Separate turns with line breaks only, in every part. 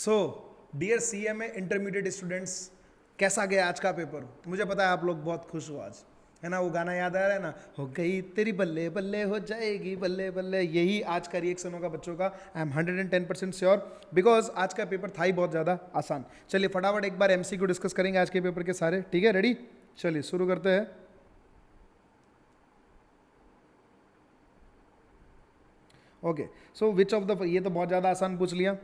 सो dear CMA intermediate students, कैसा गया आज का पेपर? मुझे पता है आप लोग बहुत खुश हो आज, है ना? वो गाना याद आ रहा है ना, हो गई तेरी बल्ले बल्ले हो जाएगी बल्ले बल्ले। यही आज का रिएक्शन होगा बच्चों का। आई एम 110% श्योर, बिकॉज आज का पेपर था ही बहुत ज़्यादा आसान। चलिए फटाफट एक बार एमसीक्यू डिस्कस करेंगे आज के पेपर के सारे, ठीक है? रेडी? चलिए शुरू करते हैं। Okay, so which of the, ये तो बहुत ज़्यादा आसान पूछ लिया।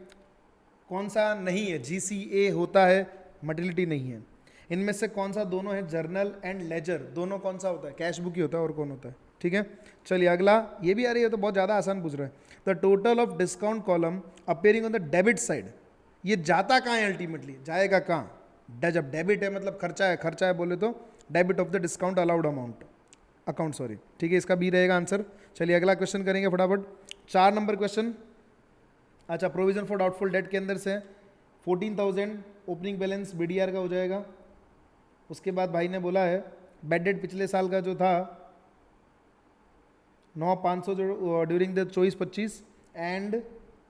कौन सा नहीं है? जीसीए होता है, मटेरियलिटी नहीं है। इनमें से कौन सा दोनों है? जर्नल एंड लेजर, दोनों कौन सा होता है? कैश बुक ही होता है, और कौन होता है? ठीक है, चलिए अगला। ये भी आ रही है, तो बहुत ज़्यादा आसान पूछ रहा है। The total of discount column appearing on the debit side, ये जाता कहाँ है अल्टीमेटली? जाएगा कहाँ? जब डेबिट है मतलब खर्चा है, खर्चा है बोले तो debit of the discount allowed amount, account sorry. ठीक है, इसका बी रहेगा आंसर। चलिए अगला क्वेश्चन करेंगे फटाफट। 4 नंबर क्वेश्चन। अच्छा, प्रोविजन फॉर डाउटफुल डेट के अंदर से 14,000 ओपनिंग बैलेंस बीडीआर का हो जाएगा। उसके बाद भाई ने बोला है बैड डेट पिछले साल का जो था 9,500 जो ड्यूरिंग द 24-25, एंड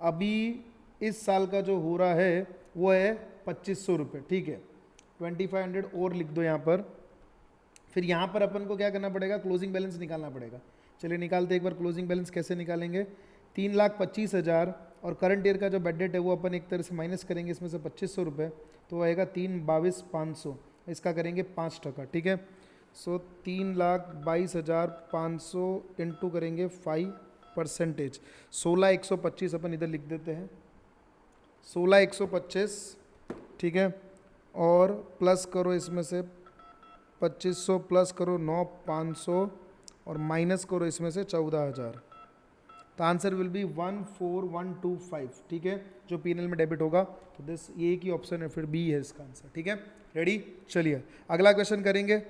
अभी इस साल का जो हो रहा है वो है 2,500 रुपये। ठीक है, 2,500 और लिख दो यहाँ पर। फिर यहाँ पर अपन को क्या करना पड़ेगा? क्लोजिंग बैलेंस निकालना पड़ेगा। चलिए निकालते एक बार क्लोजिंग बैलेंस। कैसे निकालेंगे? 3,25,000 और करंट ईयर का जो बेड डेट है वो अपन एक तरह से माइनस करेंगे इसमें से 2,500 रुपये, तो आएगा 3,22,500। इसका करेंगे 5%। ठीक है, सो 3,22,500 इंटू करेंगे 5%। 16,125 अपन इधर लिख देते हैं, 16,125। ठीक है, और प्लस करो इसमें से 2,500, प्लस करो 9,500 और माइनस करो इसमें से 14,000। तो आंसर विल बी 14,125। ठीक है, जो पीएनएल में डेबिट होगा। तो दिस ये की ऑप्शन है, फिर बी है इसका आंसर। ठीक है, रेडी? चलिए अगला क्वेश्चन करेंगे।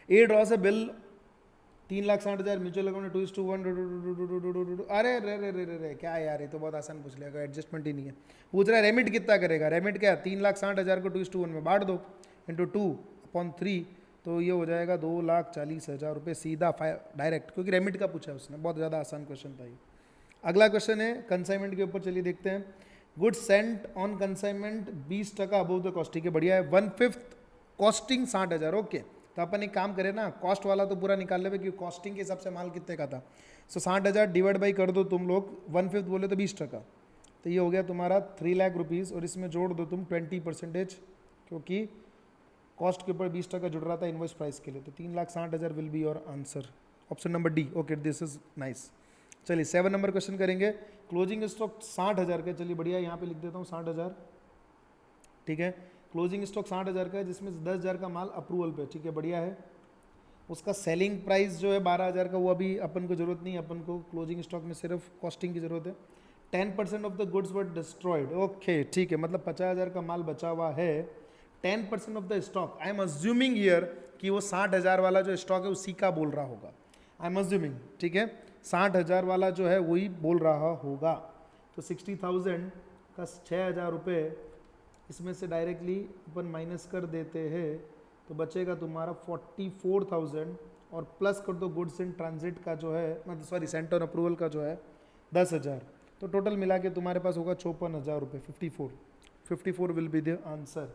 ए ड्रॉस ए बिल 3,60,000 म्यूचुअल अकाउंट 2:1। अरे रे रे रे रे रे, क्या यार, ये तो बहुत आसान पूछ लिया, एडजस्टमेंट ही नहीं है। पूछ रहा है रेमिट कितना करेगा। रेमिट क्या? 3,60,000 को 2:1 में बांट दो, इंटू 2/3, तो ये हो जाएगा 2,40,000 रुपये सीधा डायरेक्ट, क्योंकि रेमिट का पूछा है उसने। बहुत ज़्यादा आसान क्वेश्चन था ये। अगला क्वेश्चन है कंसाइनमेंट के ऊपर। चलिए देखते हैं। Good Saint on consignment 20% above the cost. ठीक है, बढ़िया है। 1/5 कॉस्टिंग 60,000। ओके, तो अपन एक काम करें ना, कॉस्ट वाला तो पूरा निकाल ले, क्योंकि कॉस्टिंग के हिसाब से माल कितने का था। सो 60,000 डिवाइड बाई कर दो तुम लोग, 1/5 बोले तो 20%, तो ये हो गया तुम्हारा 3 लाख रुपीज़। और इसमें जोड़ दो तुम 20%, क्योंकि कॉस्ट के ऊपर 20% जुड़ रहा था इनवॉइस प्राइस के लिए। तो 3,60,000 will be your answer, option number D. Okay, this is nice. चलिए 7 नंबर क्वेश्चन करेंगे। क्लोजिंग स्टॉक 60,000 का। चलिए बढ़िया, यहाँ पे लिख देता हूँ 60,000। ठीक है, क्लोजिंग स्टॉक 60,000 का है, जिसमें 10,000 का माल अप्रूवल पे। ठीक है, बढ़िया है। उसका सेलिंग प्राइस जो है 12,000 का, वो अभी अपन को जरूरत नहीं है। अपन को क्लोजिंग स्टॉक में सिर्फ कॉस्टिंग की जरूरत है। 10% of the goods were destroyed. Okay, ठीक है, मतलब 50,000 का माल बचा हुआ है। 10% of the stock, I am assuming here कि वो 60,000 वाला जो स्टॉक है उसी का बोल रहा होगा। आई एम अज्यूमिंग, ठीक है, 60,000 वाला जो है वही बोल रहा होगा। तो 60,000 का 6,000 रुपये इसमें से डायरेक्टली अपन माइनस कर देते हैं, तो बचेगा तुम्हारा 44,000, और प्लस कर दो गुड्स इन ट्रांजिट का जो है, मतलब सॉरी सेंट ऑन अप्रूवल का जो है 10,000, तो टोटल मिला के तुम्हारे पास होगा 54,000 रुपये। 54 विल बी द आंसर।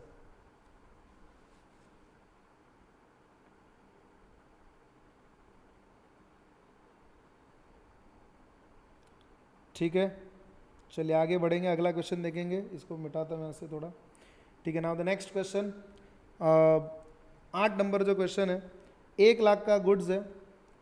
ठीक है, चलिए आगे बढ़ेंगे, अगला क्वेश्चन देखेंगे। इसको मिटाता मैं ऐसे थोड़ा। ठीक है, now the next question. 8 number जो क्वेश्चन है, 1 लाख का गुड्स है,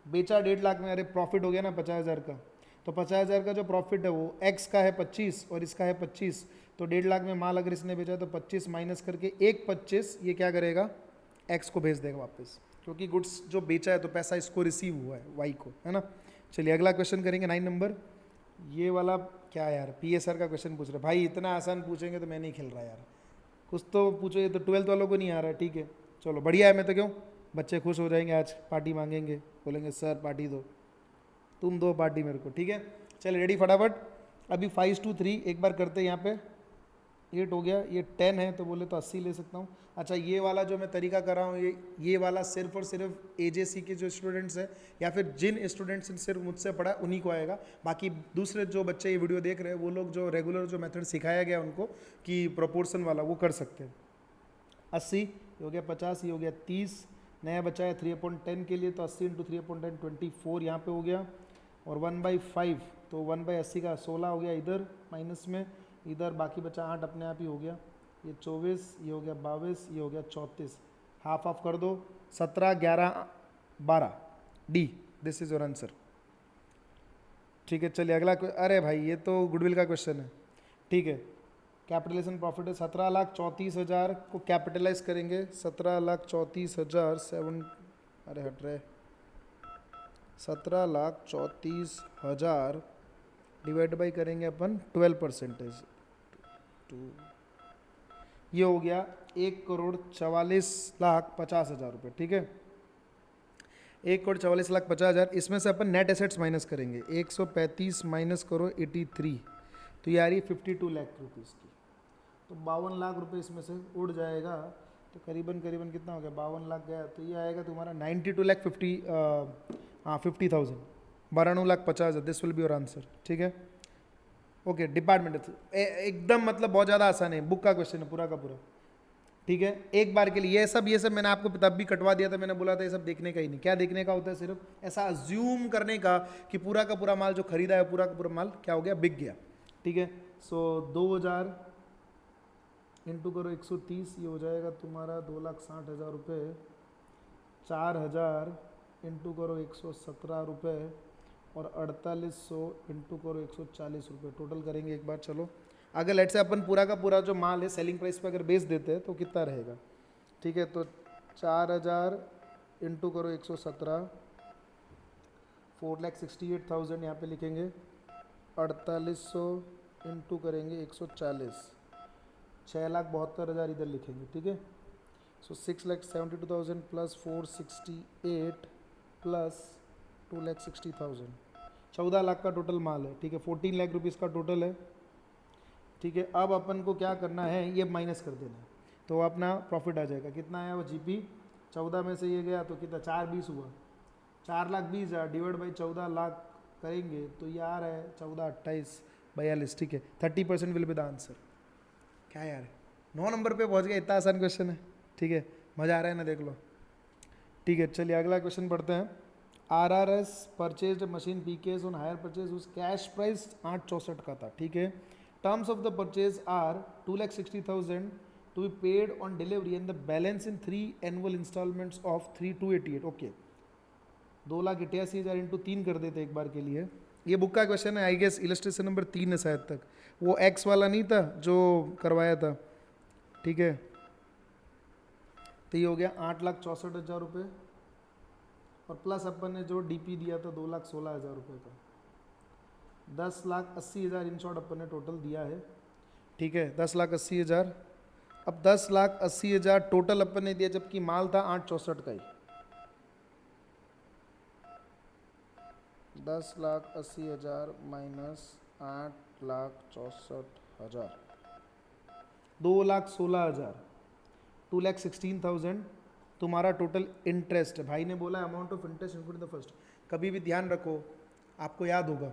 बेचा 1.5 लाख में। अरे प्रॉफिट हो गया ना 50,000 का। तो 50,000 का जो प्रॉफिट है वो एक्स का है 25 और इसका है 25। तो 1.5 लाख में माल अगर इसने बेचा तो 25 माइनस करके 1/25 ये क्या करेगा? एक्स को भेज देगा वापस, क्योंकि गुड्स जो बेचा है तो पैसा इसको रिसीव हुआ है, वाई को, है ना। चलिए अगला क्वेश्चन करेंगे 9 नंबर। ये वाला क्या यार, पीएसआर का क्वेश्चन पूछ रहे भाई। इतना आसान पूछेंगे तो मैं नहीं खेल रहा यार, कुछ तो पूछो। ये तो 12th वालों को नहीं आ रहा है। ठीक है, चलो बढ़िया है। मैं तो क्यों, बच्चे खुश हो जाएंगे, आज पार्टी मांगेंगे, बोलेंगे सर पार्टी दो, तुम दो पार्टी मेरे को। ठीक है, चल रेडी फटाफट। अभी 5 to 3 एक बार करते हैं यहाँ पे। 8 हो गया, ये 10 है तो बोले तो 80 ले सकता हूँ। अच्छा ये वाला जो मैं तरीका कर रहा हूँ ये वाला सिर्फ और सिर्फ एजेसी के जो स्टूडेंट्स हैं या फिर जिन स्टूडेंट्स ने सिर्फ मुझसे पढ़ा उन्हीं को आएगा। बाकी दूसरे जो बच्चे ये वीडियो देख रहे हैं वो लोग जो रेगुलर जो मेथड सिखाया गया उनको कि प्रोपोर्शन वाला वो कर सकते हैं। 80 ये हो गया, 50 ये हो गया, 30 नया बचा है 3/10 के लिए, तो 80 इंटू 3/10 24 यहाँ पे हो गया, और 1/5 तो 1/80 का 16 हो गया इधर माइनस में, इधर बाकी बचा 8 अपने आप ही हो गया, ये 24 ये हो गया 22 ये हो गया 34, हाफ ऑफ कर दो 17 11 12 D, this is your answer. ठीक है चलिए अगला अरे भाई ये तो गुडविल का क्वेश्चन है। ठीक है कैपिटलाइजेशन प्रॉफिट है 17,34,000 को कैपिटलाइज करेंगे, 17,34,000 7 अरे हट रहे 17,34,000 डिवाइड बाई करेंगे अपन 12%, ये हो गया 1,44,50,000 रुपये। ठीक है 1,44,50,000, इसमें से अपन नेट एसेट्स माइनस करेंगे, 135 माइनस करो 83 तो ये आ रही है 52 लाख रुपीज़ की, तो 52 लाख रुपए इसमें से उड़ जाएगा, तो करीबन करीबन कितना हो गया 52 लाख गया, तो ये आएगा तुम्हारा 52,50,000 92,50,000, this will be your answer. ठीक है ओके डिपार्टमेंट एकदम मतलब बहुत ज़्यादा आसान है, बुक का क्वेश्चन है पूरा का पूरा। ठीक है एक बार के लिए ये सब मैंने आपको तब भी कटवा दिया था, मैंने बोला था ये सब देखने का ही नहीं, क्या देखने का होता है सिर्फ ऐसा अज्यूम करने का कि पूरा का पूरा माल जो खरीदा है पूरा का पूरा माल क्या हो गया बिक गया। ठीक है सो 2,000 इंटू करो 130 ये हो जाएगा तुम्हारा 2,60,000 रुपये, 4,000 इंटू करो 117 रुपये, और 4,800 इंटू करो 140 रुपये, टोटल करेंगे एक बार। चलो अगर लेट से अपन पूरा का पूरा जो माल है सेलिंग प्राइस पे अगर बेच देते हैं तो कितना रहेगा। ठीक है तो 4,000 इंटू करो 117 4,68,000 यहाँ पे लिखेंगे, 4,800 इंटू करेंगे 140 6,72,000 इधर लिखेंगे। ठीक है सो 6,72,000 प्लस 468 प्लस 2,60,000 14 लाख का टोटल माल है। ठीक है 14 लाख रुपीज़ का टोटल है। ठीक है अब अपन को क्या करना है ये माइनस कर देना है तो अपना प्रॉफिट आ जाएगा, कितना आया वो जीपी 14 में से ये गया तो कितना 4,20 हुआ, 4,20,000 डिवाइड बाई 14 लाख करेंगे तो ये आ रहा है 14,28,42। ठीक है 30% विल बी द आंसर। क्या यार 9 नंबर पे पहुंच गया, इतना आसान क्वेश्चन है। ठीक है मज़ा आ रहा है ना देख लो। ठीक है चलिए अगला क्वेश्चन पढ़ते हैं। RRS purchase machine PKS on hire purchase उस कैश प्राइस 864 का था। ठीक है terms of the purchase are 2,60,000 to be paid on delivery and the balance in 3 annual instalments of 3,288। Okay 2,88,000 into 3 कर देते एक बार के लिए। ये बुक का क्वेश्चन है आई गेस, इलस्ट्रेशन नंबर 3 है शायद तक, वो एक्स वाला नहीं था जो करवाया था। ठीक है तो ये हो गया 8,64,000 रुपये, और प्लस अपन ने जो डीपी दिया था 2,16,000 रुपये का, 10,80,000 इन शॉर्ट अपन ने टोटल दिया है। ठीक है 10,80,000, अब 10,80,000 टोटल अपन ने दिया जबकि माल था 864 का ही, 10,80,000 माइनस 8,64,000 2,16,000 2,16,000 तुम्हारा टोटल इंटरेस्ट है। भाई ने बोला amount of interest including the first, कभी भी ध्यान रखो आपको याद होगा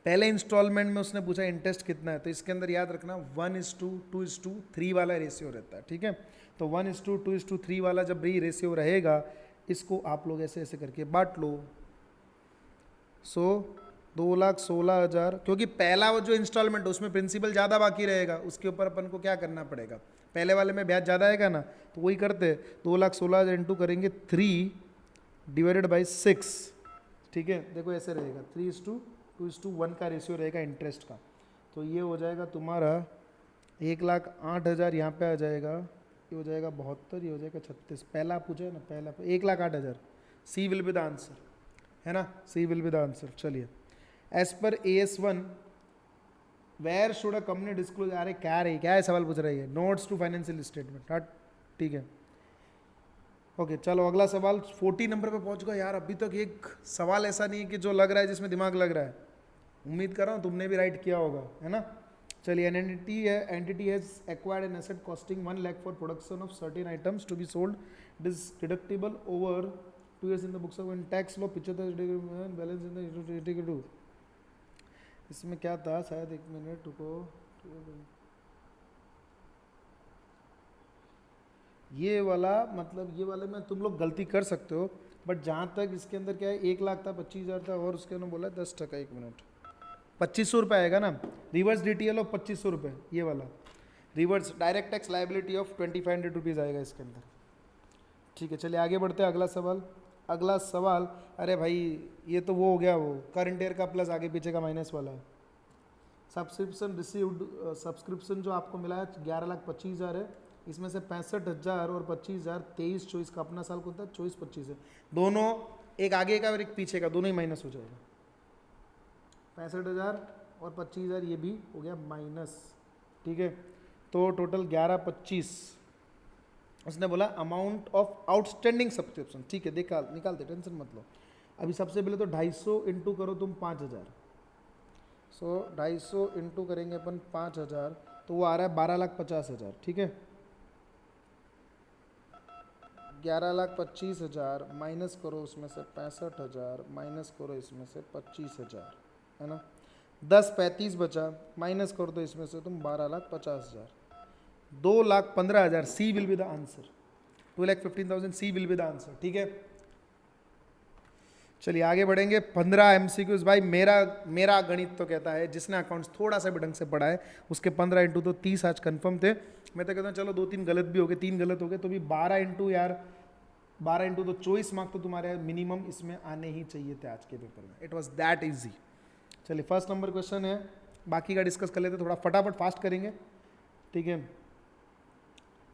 पहले इंस्टॉलमेंट में उसने पूछा इंटरेस्ट कितना है, तो इसके अंदर याद रखना 1:2:3 वाला रेशियो रहता है। ठीक है तो 1:2:3 वाला जब भी रेशियो रहेगा इसको आप लोग ऐसे ऐसे करके बांट लो। सो 2,16,000 क्योंकि पहला वो जो इंस्टॉलमेंट है उसमें प्रिंसिपल ज़्यादा बाकी रहेगा, उसके ऊपर अपन को क्या करना पड़ेगा, पहले वाले में ब्याज ज़्यादा आएगा ना, तो वही करते 2,16,000 इंटू करेंगे 3 डिवाइडेड बाई 6। ठीक है देखो ऐसे रहेगा 3:2:1 का रेशियो रहेगा इंटरेस्ट का, तो ये हो जाएगा तुम्हारा 1,08,000 यहाँ पे आ जाएगा, ये हो जाएगा 72, ये हो जाएगा 36। पहला पूछा है ना, पहला 1,08,000, C will be the answer है ना, C will be the answer. चलिए as per AS1 where should a company disclose, अरे क्या है सवाल पूछ रही है, नोट्स टू फाइनेंशियल स्टेटमेंट। हाँ ठीक है ओके चलो अगला सवाल 40 नंबर पे पहुंच गए यार। अभी तक एक सवाल ऐसा नहीं है कि जो लग रहा है जिसमें दिमाग लग रहा है, उम्मीद कर रहा हूँ तुमने भी राइट किया होगा है ना। चलिए, entity has acquired an asset costing 1 lakh for production of certain items to be sold, it is deductible over 2 years in the books of tax law 75 balance in the. इसमें क्या था, शायद 1 मिनट रुको, ये वाला मतलब ये वाले में तुम लोग गलती कर सकते हो, बट जहाँ तक इसके अंदर क्या है, 1 लाख था, 25,000 था, और उसके अंदर बोला 10%। 1 मिनट, 2500 रुपये आएगा ना, रिवर्स DTL ऑफ 2500 रुपये, ये वाला reverse direct tax liability of 2500 rupees आएगा इसके अंदर। ठीक है, चलिए आगे बढ़ते हैं। अगला सवाल, अगला सवाल, अरे भाई ये तो वो हो गया, वो करंट ईयर का प्लस आगे पीछे का माइनस वाला है। सब्सक्रिप्शन रिसीव्ड, सब्सक्रिप्शन जो आपको मिला है 11,25,000 है, इसमें से 65,000 और 25,000 23-24 का अपना साल कौन था, 24-25 है, दोनों एक आगे का और एक पीछे का, दोनों ही माइनस हो जाएगा। 65,000 और 25,000 ये भी हो गया माइनस। ठीक है, तो टोटल 11,25। उसने बोला अमाउंट ऑफ आउटस्टैंडिंग सब्सक्रिप्शन। ठीक है, देखा निकालते, टेंशन मत लो। अभी सबसे पहले तो 250 इंटू करो तुम 5,000, सो 250 इंटू करेंगे अपन 5,000, तो वो आ रहा है 12,50,000। ठीक है, 11,25,000 माइनस करो उसमें से 65,000, माइनस करो इसमें से 25,000, है ना, 10,35 बचा, माइनस कर दो इसमें से तुम 12,50,000, 2,15,000। C will be the answer, 2,15,000 C will be the answer. ठीक है, चलिए आगे बढ़ेंगे। 15 MCQs भाई, मेरा गणित तो कहता है जिसने अकाउंट्स थोड़ा सा भी ढंग से पढ़ा है उसके 15 इंटू तो 30 आज कंफर्म थे। मैं तो कहता हूँ चलो 2-3 गलत भी हो गए, 3 गलत हो गए, तो भी 12 इंटू यार, 12 इंटू तो 24 मार्क तो तुम्हारे मिनिमम इसमें आने ही चाहिए थे आज के पेपर में। It was that easy. चलिए फर्स्ट नंबर क्वेश्चन है, बाकी का डिस्कस कर लेते, थोड़ा फटाफट फास्ट करेंगे। ठीक है,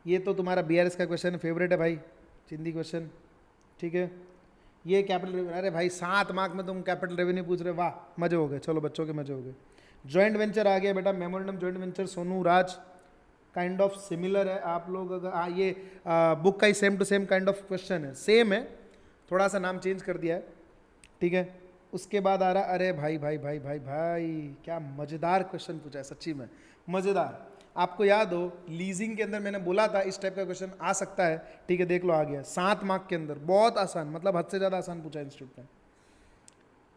ये तो तुम्हारा BRS का क्वेश्चन फेवरेट है भाई, चिंदी क्वेश्चन। ठीक है, ये कैपिटल रेवेन्यू, अरे भाई 7 मार्क में तुम कैपिटल रेवेन्यू पूछ रहे, वाह मजे हो गए, चलो बच्चों के मजे हो गए। जॉइंट वेंचर आ गया बेटा, memorandum joint venture Sonu Raj, kind of similar है। आप लोग अगर ये बुक का ही same to same kind of question है, सेम है, थोड़ा सा नाम चेंज कर दिया है। ठीक है, उसके बाद आ रहा, अरे भाई भाई भाई भाई भाई क्या मज़ेदार क्वेश्चन पूछा है, सच्ची में मज़ेदार। आपको याद हो लीजिंग के अंदर मैंने बोला था इस टाइप का क्वेश्चन आ सकता है। ठीक है, देख लो आ गया 7 मार्क के अंदर, बहुत आसान, मतलब हद से ज़्यादा आसान पूछा है इंस्टीट्यूट ने।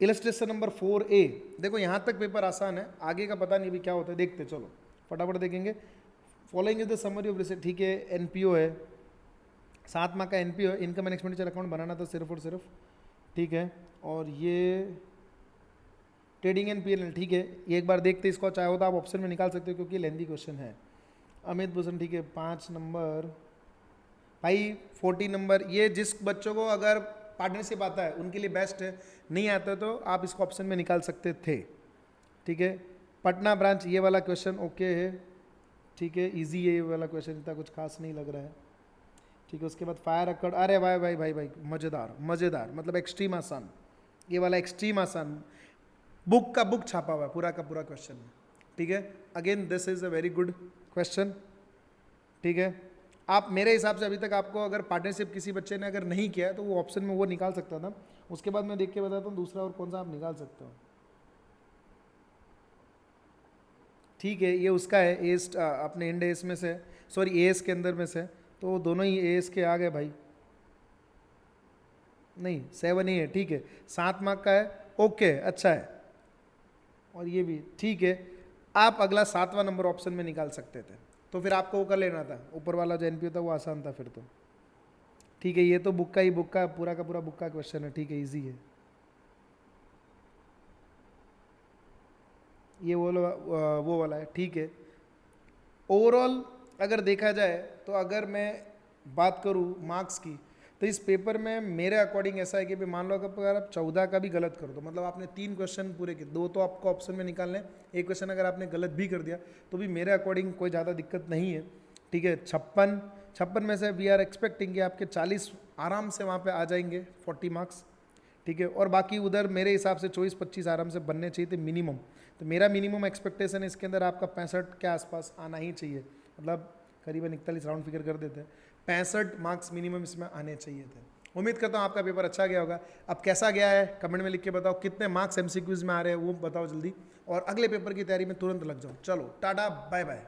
इलस्ट्रेशन नंबर 4A, देखो यहाँ तक पेपर आसान है, आगे का पता नहीं भी क्या होता है, देखते चलो फटाफट देखेंगे। Following is the summary of receipt. ठीक है, NPO है, 7 मार्क का NPO है, इनकम एंड एक्सपेंडिचर अकाउंट बनाना था सिर्फ और सिर्फ। ठीक है, और ये ट्रेडिंग एंड PNL। ठीक है, ये एक बार देखते, इसको चाहे हो तो आप ऑप्शन में निकाल सकते हो क्योंकि लेंदी क्वेश्चन है। अमित भूषण, ठीक है 5 नंबर भाई। 40 नंबर, ये जिस बच्चों को अगर पार्टनरशिप आता है उनके लिए बेस्ट है, नहीं आता तो आप इसको ऑप्शन में निकाल सकते थे। ठीक है, पटना ब्रांच, ये वाला क्वेश्चन ओके है। ठीक है, इजी है ये वाला क्वेश्चन, इतना कुछ खास नहीं लग रहा है। ठीक है, उसके बाद फायर अकड़, अरे भाई भाई भाई भाई मज़ेदार मज़ेदार, मतलब एक्सट्रीम आसान, ये वाला एक्सट्रीम आसान, बुक का बुक छापा हुआ है पूरा का पूरा क्वेश्चन है। ठीक है, again this is a very good question. ठीक है, आप मेरे हिसाब से अभी तक आपको अगर पार्टनरशिप किसी बच्चे ने अगर नहीं किया है तो वो ऑप्शन में वो निकाल सकता था। उसके बाद मैं देख के बताता हूँ दूसरा और कौन सा आप निकाल सकते हो। ठीक है, ये उसका है एस, अपने इंड एस में से, सॉरी एस के अंदर में से, तो दोनों ही एस के आ गए भाई। नहीं 7A है। ठीक है, 7 मार्क का है, ओके अच्छा है, और ये भी ठीक है। आप अगला 7वां नंबर ऑप्शन में निकाल सकते थे, तो फिर आपको वो कर लेना था, ऊपर वाला जो NPO था वो आसान था फिर तो। ठीक है, ये तो बुक का पूरा बुक का क्वेश्चन है। ठीक है, इजी है ये, वो वाला है। ठीक है, ओवरऑल अगर देखा जाए तो अगर मैं बात करूँ मार्क्स की, तो इस पेपर में मेरे अकॉर्डिंग ऐसा है कि मान लो अगर आप 14 का भी गलत करो तो मतलब आपने 3 क्वेश्चन पूरे किए, 2 तो आपको ऑप्शन में निकालने, एक क्वेश्चन अगर आपने गलत भी कर दिया तो भी मेरे अकॉर्डिंग कोई ज़्यादा दिक्कत नहीं है। ठीक है, 56 में से वी आर एक्सपेक्टिंग कि आपके 40 आराम से वहाँ पर आ जाएंगे, 40 मार्क्स। ठीक है, और बाकी उधर मेरे हिसाब से 24-25 आराम से बनने चाहिए थे मिनिमम। तो मेरा मिनिमम एक्सपेक्टेशन है इसके अंदर आपका 65 के आसपास आना ही चाहिए, मतलब करीबन 41 राउंड फिगर कर देते हैं, 65 मार्क्स मिनिमम इसमें आने चाहिए थे। उम्मीद करता हूँ आपका पेपर अच्छा गया होगा। अब कैसा गया है कमेंट में लिख के बताओ, कितने मार्क्स MCQs में आ रहे हैं वो बताओ जल्दी, और अगले पेपर की तैयारी में तुरंत लग जाओ। चलो टाटा बाय बाय।